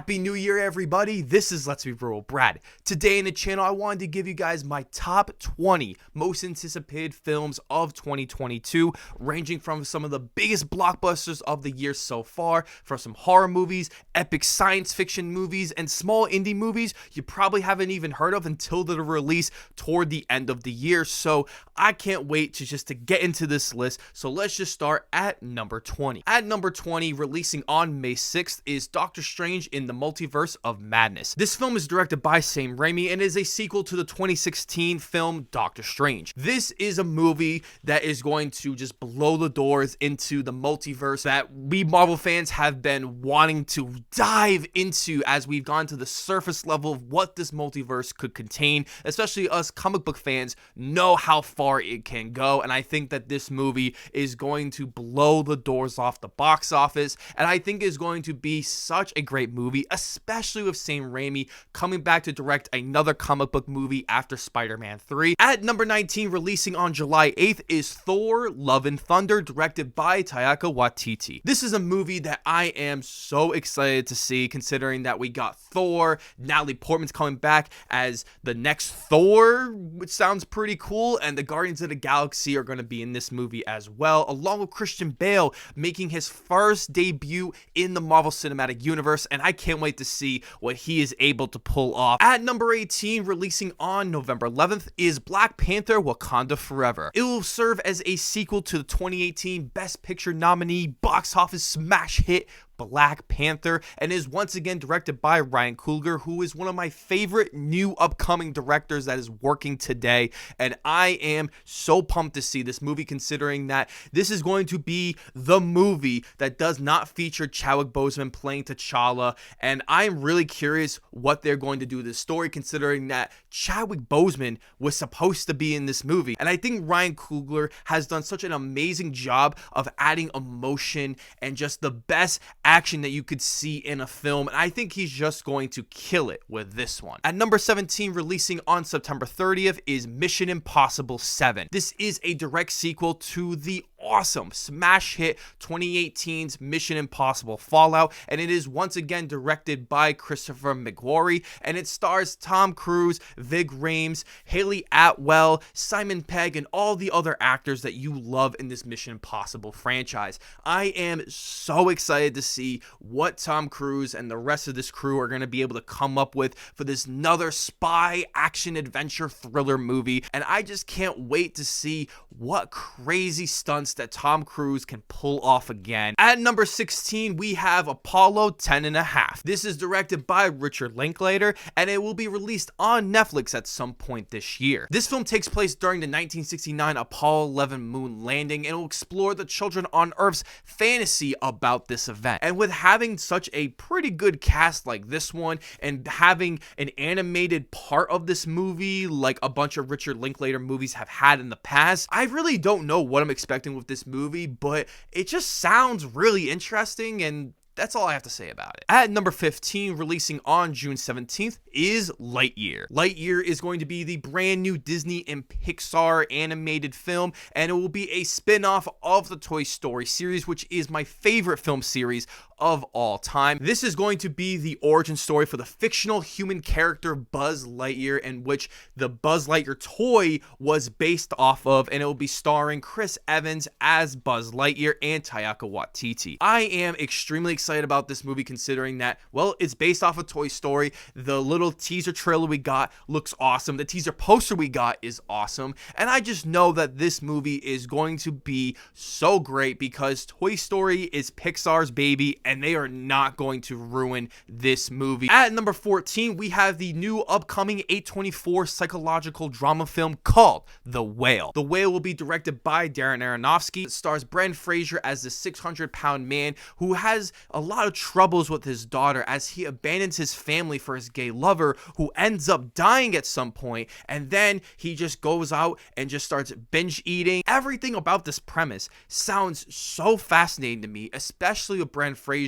Happy New Year, everybody. This is Let's Be Real Brad. Today in the channel, I wanted to give you guys my top 20 most anticipated films of 2022, ranging from some of the biggest blockbusters of the year so far, from some horror movies, epic science fiction movies, and small indie movies you probably haven't even heard of until the release toward the end of the year. So I can't wait to get into this list. So let's just start at number 20. At number 20, releasing on May 6th, is Doctor Strange in the Multiverse of Madness. This film is directed by Sam Raimi and is a sequel to the 2016 film Doctor Strange. This is a movie that is going to just blow the doors into the multiverse that we Marvel fans have been wanting to dive into, as we've gone to the surface level of what this multiverse could contain. Especially us comic book fans know how far it can go, and I think that this movie is going to blow the doors off the box office, and I think is going to be such a great movie, especially with Sam Raimi coming back to direct another comic book movie after Spider-Man 3. At number 19, releasing on July 8th, is Thor: Love and Thunder, directed by Taika Waititi. This is a movie that I am so excited to see, considering that we got Thor, Natalie Portman's coming back as the next Thor, which sounds pretty cool, and the Guardians of the Galaxy are going to be in this movie as well, along with Christian Bale making his first debut in the Marvel Cinematic Universe, and I can't wait to see what he is able to pull off. At number 18, releasing on November 11th, is Black Panther: Wakanda Forever. It will serve as a sequel to the 2018 Best Picture nominee box office smash hit Black Panther, and is once again directed by Ryan Coogler, who is one of my favorite new upcoming directors that is working today, and I am so pumped to see this movie, considering that this is going to be the movie that does not feature Chadwick Boseman playing T'Challa, and I'm really curious what they're going to do with this story, considering that Chadwick Boseman was supposed to be in this movie, and I think Ryan Coogler has done such an amazing job of adding emotion and just the best action that you could see in a film, and I think he's just going to kill it with this one. At number 17, releasing on September 30th, is Mission Impossible 7. This is a direct sequel to the awesome smash hit 2018's Mission Impossible Fallout, and it is once again directed by Christopher McQuarrie, and it stars Tom Cruise, Vig Rhames, Haley Atwell, Simon Pegg, and all the other actors that you love in this Mission Impossible franchise. I am so excited to see what Tom Cruise and the rest of this crew are going to be able to come up with for this another spy action adventure thriller movie, and I just can't wait to see what crazy stunts that Tom Cruise can pull off again. At number 16, we have Apollo 10.5. This is directed by Richard Linklater, and it will be released on Netflix at some point this year. This film takes place during the 1969 Apollo 11 moon landing, and will explore the children on Earth's fantasy about this event. And with having such a pretty good cast like this one, and having an animated part of this movie like a bunch of Richard Linklater movies have had in the past, I really don't know what I'm expecting with this movie, but it just sounds really interesting, and that's all I have to say about it. At number 15, releasing on June 17th, is Lightyear. Lightyear is going to be the brand new Disney and Pixar animated film, and it will be a spin-off of the Toy Story series, which is my favorite film series of all time. This is going to be the origin story for the fictional human character Buzz Lightyear, in which the Buzz Lightyear toy was based off of, and it will be starring Chris Evans as Buzz Lightyear and Taika Waititi. I am extremely excited about this movie, considering that, well, it's based off of Toy Story. The little teaser trailer we got looks awesome. The teaser poster we got is awesome, and I just know that this movie is going to be so great, because Toy Story is Pixar's baby, and they are not going to ruin this movie. At number 14, we have the new upcoming A24 psychological drama film called The Whale. The Whale will be directed by Darren Aronofsky. It stars Brendan Fraser as the 600-pound man who has a lot of troubles with his daughter, as he abandons his family for his gay lover, who ends up dying at some point, and then he just goes out and just starts binge eating. Everything about this premise sounds so fascinating to me, especially with Brendan Fraser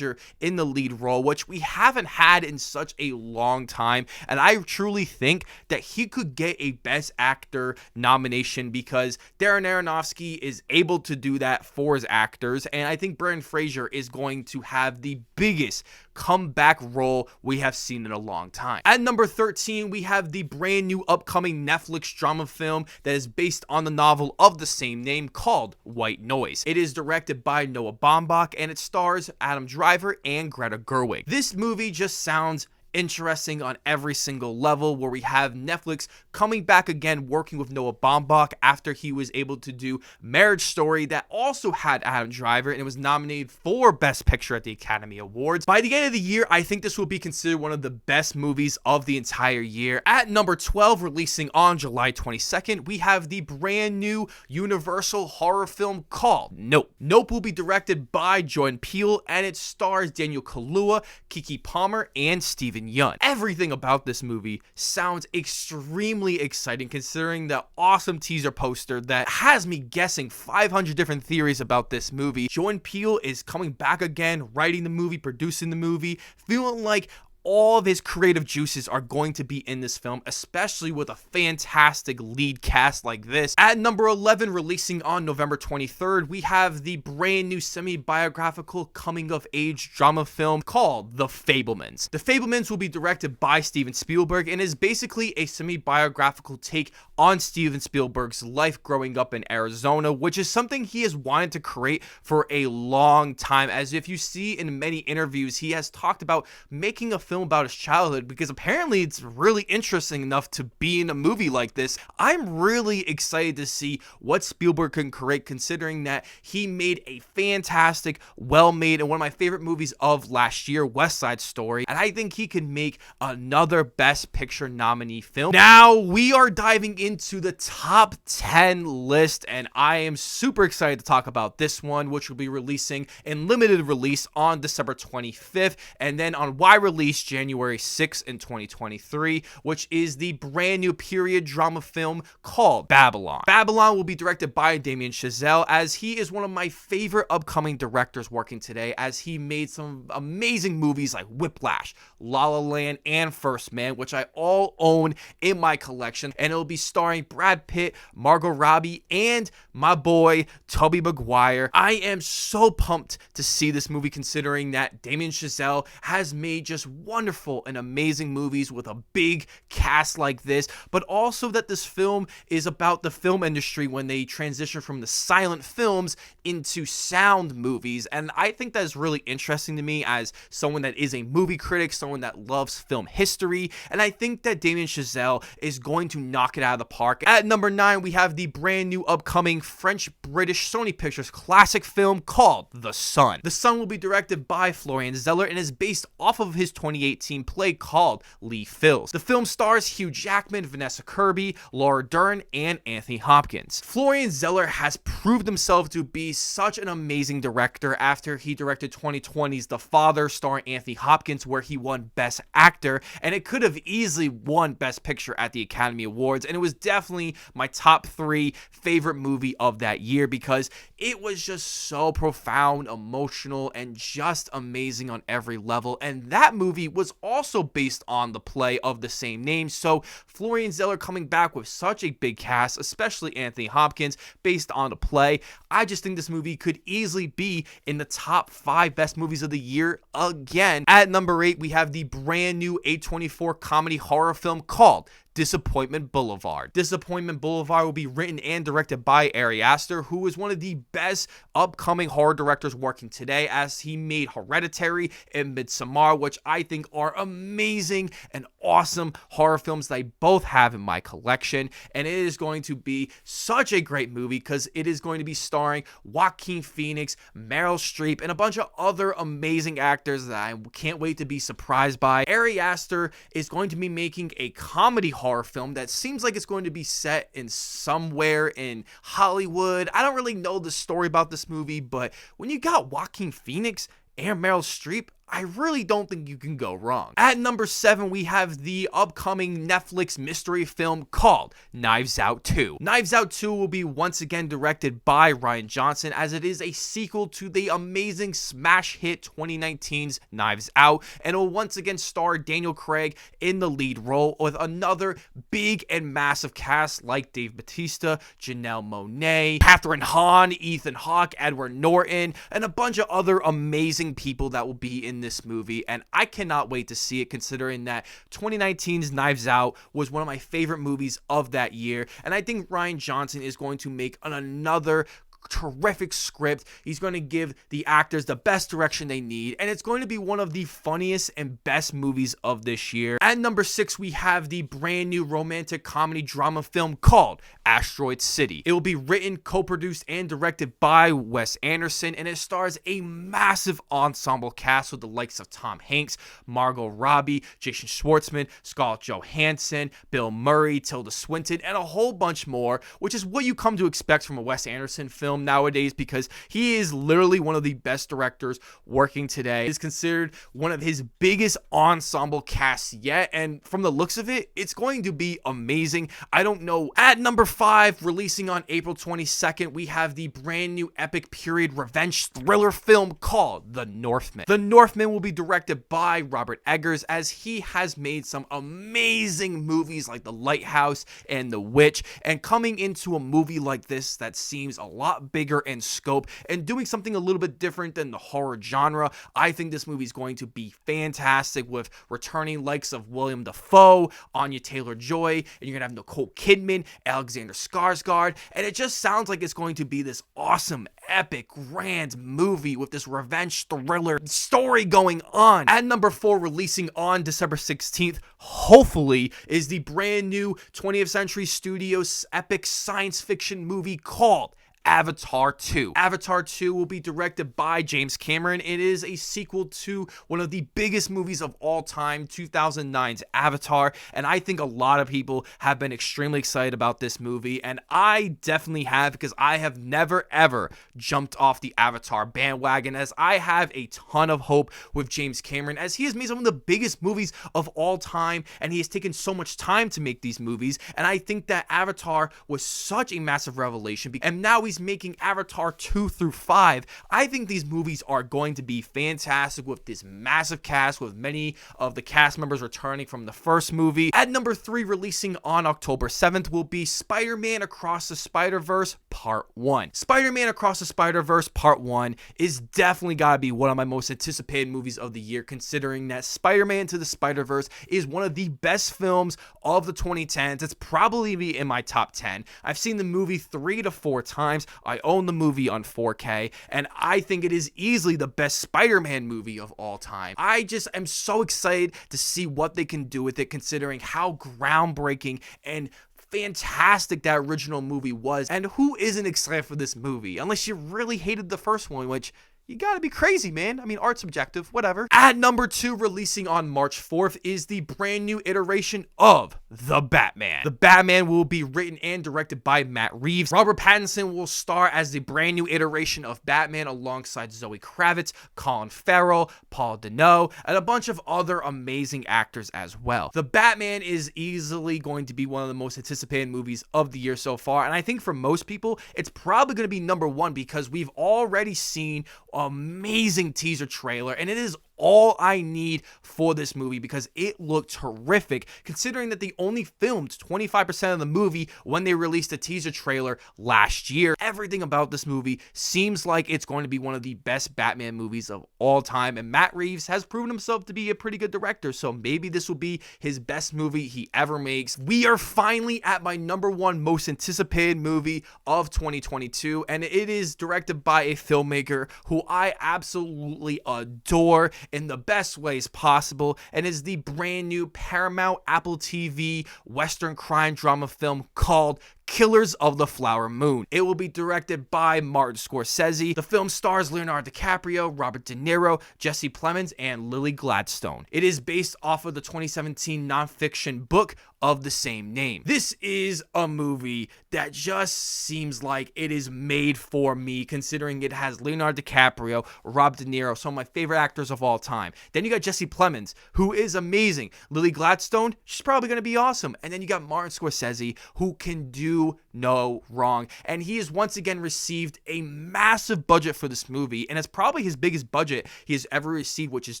in the lead role, which we haven't had in such a long time, and I truly think that he could get a Best Actor nomination, because Darren Aronofsky is able to do that for his actors, and I think Brendan Fraser is going to have have the biggest comeback role we have seen in a long time. At number 13, we have the brand new upcoming Netflix drama film that is based on the novel of the same name called White Noise. It is directed by Noah Baumbach and it stars Adam Driver and Greta Gerwig. This movie just sounds interesting on every single level, where we have Netflix coming back again working with Noah Baumbach after he was able to do Marriage Story that also had Adam Driver and it was nominated for Best Picture at the Academy Awards. By the end of the year, I think this will be considered one of the best movies of the entire year. At number 12, releasing on July 22nd, we have the brand new Universal horror film called Nope. Nope will be directed by Jordan Peele and it stars Daniel Kaluuya, Keke Palmer, and Steven Yeun. Everything about this movie sounds extremely exciting, considering the awesome teaser poster that has me guessing 500 different theories about this movie. Jordan Peele is coming back again, writing the movie, producing the movie, feeling like all of his creative juices are going to be in this film, especially with a fantastic lead cast like this. At number 11, releasing on November 23rd, we have the brand new semi-biographical coming-of-age drama film called The Fabelmans. The Fabelmans will be directed by Steven Spielberg and is basically a semi-biographical take on Steven Spielberg's life growing up in Arizona, which is something he has wanted to create for a long time. As if you see in many interviews, he has talked about making a film about his childhood because apparently it's really interesting enough to be in a movie like this. I'm really excited to see what Spielberg can create, considering that he made a fantastic, well-made, and one of my favorite movies of last year, West Side Story, and I think he could make another Best Picture nominee film. Now we are diving into the top 10 list, and I am super excited to talk about this one, which will be releasing in limited release on December 25th, and then on wide release January 6th in 2023, which is the brand new period drama film called Babylon. Babylon will be directed by Damien Chazelle, as he is one of my favorite upcoming directors working today, as he made some amazing movies like Whiplash, La La Land, and First Man, which I all own in my collection, and it'll be starring Brad Pitt, Margot Robbie, and my boy Tobey Maguire. I am so pumped to see this movie, considering that Damien Chazelle has made just wonderful and amazing movies with a big cast like this, but also that this film is about the film industry when they transition from the silent films into sound movies, and I think that is really interesting to me as someone that is a movie critic, someone that loves film history, and I think that Damien Chazelle is going to knock it out of the park. At number 9, we have the brand new upcoming French-British Sony Pictures classic film called The Son. The Son will be directed by Florian Zeller and is based off of his 2018 play called Lee Phils. The film stars Hugh Jackman, Vanessa Kirby, Laura Dern, and Anthony Hopkins. Florian Zeller has proved himself to be such an amazing director after he directed 2020's The Father, starring Anthony Hopkins, where he won Best Actor, and it could have easily won Best Picture at the Academy Awards, and it was definitely my top 3 favorite movie of that year because it was just so profound, emotional, and just amazing on every level. And that movie was also based on the play of the same name, so Florian Zeller coming back with such a big cast, especially Anthony Hopkins, based on the play, I just think this movie could easily be in the top 5 best movies of the year again. At number 8, we have the brand new A24 comedy horror film called Disappointment Boulevard. Disappointment Boulevard will be written and directed by Ari Aster, who is one of the best upcoming horror directors working today, as he made Hereditary and Midsommar, which I think are amazing and awesome horror films that I both have in my collection. And it is going to be such a great movie because it is going to be starring Joaquin Phoenix, Meryl Streep, and a bunch of other amazing actors that I can't wait to be surprised by. Ari Aster is going to be making a comedy horror film that seems like it's going to be set in somewhere in Hollywood. I don't really know the story about this movie, but when you got Joaquin Phoenix and Meryl Streep, I really don't think you can go wrong. At number 7, we have the upcoming Netflix mystery film called Knives Out 2. Knives Out 2 will be once again directed by Rian Johnson, as it is a sequel to the amazing smash hit 2019's Knives Out, and it will once again star Daniel Craig in the lead role with another big and massive cast like Dave Bautista, Janelle Monáe, Catherine Hahn, Ethan Hawke, Edward Norton, and a bunch of other amazing people that will be in this movie, and I cannot wait to see it, considering that 2019's Knives Out was one of my favorite movies of that year, and I think Rian Johnson is going to make another terrific script. He's going to give the actors the best direction they need, and it's going to be one of the funniest and best movies of this year. At number 6, we have the brand new romantic comedy drama film called Asteroid City. It will be written, co-produced, and directed by Wes Anderson, and it stars a massive ensemble cast with the likes of Tom Hanks, Margot Robbie, Jason Schwartzman, Scarlett Johansson, Bill Murray, Tilda Swinton, and a whole bunch more, which is what you come to expect from a Wes Anderson film nowadays, because he is literally one of the best directors working today. He is considered one of his biggest ensemble casts yet, and from the looks of it, it's going to be amazing. I don't know. At number 5, releasing on April 22nd, we have the brand new epic period revenge thriller film called The Northman. The Northman will be directed by Robert Eggers, as he has made some amazing movies like The Lighthouse and The Witch, and coming into a movie like this that seems a lot bigger in scope and doing something a little bit different than the horror genre, I think this movie is going to be fantastic, with returning likes of William Dafoe, Anya Taylor-Joy, and you're gonna have Nicole Kidman, Alexander Skarsgård, and it just sounds like it's going to be this awesome, epic, grand movie with this revenge thriller story going on. At number 4, releasing on December 16th, hopefully, is the brand new 20th Century Studios epic science fiction movie called Avatar 2. Avatar 2 will be directed by James Cameron. It is a sequel to one of the biggest movies of all time, 2009's Avatar, and I think a lot of people have been extremely excited about this movie, and I definitely have, because I have never ever jumped off the Avatar bandwagon, as I have a ton of hope with James Cameron, as he has made some of the biggest movies of all time, and he has taken so much time to make these movies, and I think that Avatar was such a massive revelation, and now he's making Avatar 2 through 5. I think these movies are going to be fantastic, with this massive cast, with many of the cast members returning from the first movie. At number 3, releasing on October 7th, will be Spider-Man Across the Spider-Verse Part 1. Spider-Man Across the Spider-Verse Part 1 is definitely gotta be one of my most anticipated movies of the year, considering that Spider-Man Into the Spider-Verse is one of the best films of the 2010s. It's probably in my top 10. I've seen the movie 3 to 4 times. I own the movie on 4K, and I think it is easily the best Spider-Man movie of all time. I just am so excited to see what they can do with it, considering how groundbreaking and fantastic that original movie was. And who isn't excited for this movie? Unless you really hated the first one, which you gotta be crazy, man. I mean, art's subjective, whatever. At number 2, releasing on March 4th, is the brand new iteration of The Batman. The Batman will be written and directed by Matt Reeves. Robert Pattinson will star as the brand new iteration of Batman alongside Zoe Kravitz, Colin Farrell, Paul Dano, and a bunch of other amazing actors as well. The Batman is easily going to be one of the most anticipated movies of the year so far, and I think for most people, it's probably going to be number 1, because we've already seen amazing teaser trailer, and it is all I need for this movie, because it looked terrific, considering that they only filmed 25% of the movie when they released a teaser trailer last year. Everything about this movie seems like it's going to be one of the best Batman movies of all time, and Matt Reeves has proven himself to be a pretty good director, so maybe this will be his best movie he ever makes. We are finally at my number 1 most anticipated movie of 2022, and it is directed by a filmmaker who I absolutely adore in the best ways possible, and is the brand new Paramount Apple TV Western crime drama film called Killers of the Flower Moon. It will be directed by Martin Scorsese. The film stars Leonardo DiCaprio, Robert De Niro, Jesse Plemons, and Lily Gladstone. It is based off of the 2017 nonfiction book of the same name. This is a movie that just seems like it is made for me, considering it has Leonardo DiCaprio, Rob De Niro, some of my favorite actors of all time. Then you got Jesse Plemons, who is amazing. Lily Gladstone, she's probably going to be awesome. And then you got Martin Scorsese, who can do no wrong. And he has once again received a massive budget for this movie, and it's probably his biggest budget he has ever received, which is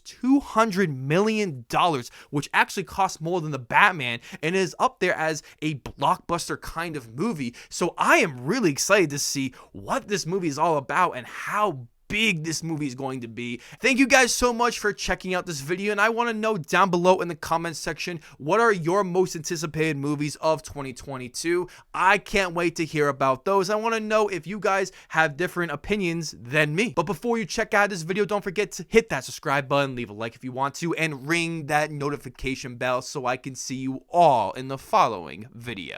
$200 million, which actually costs more than the Batman, and is up there as a blockbuster kind of movie. So I am really excited to see what this movie is all about and how big this movie is going to be. Thank you guys so much for checking out this video, and I want to know down below in the comments section, what are your most anticipated movies of 2022? I can't wait to hear about those. I want to know if you guys have different opinions than me. But before you check out this video, don't forget to hit that subscribe button, leave a like if you want to, and ring that notification bell so I can see you all in the following video.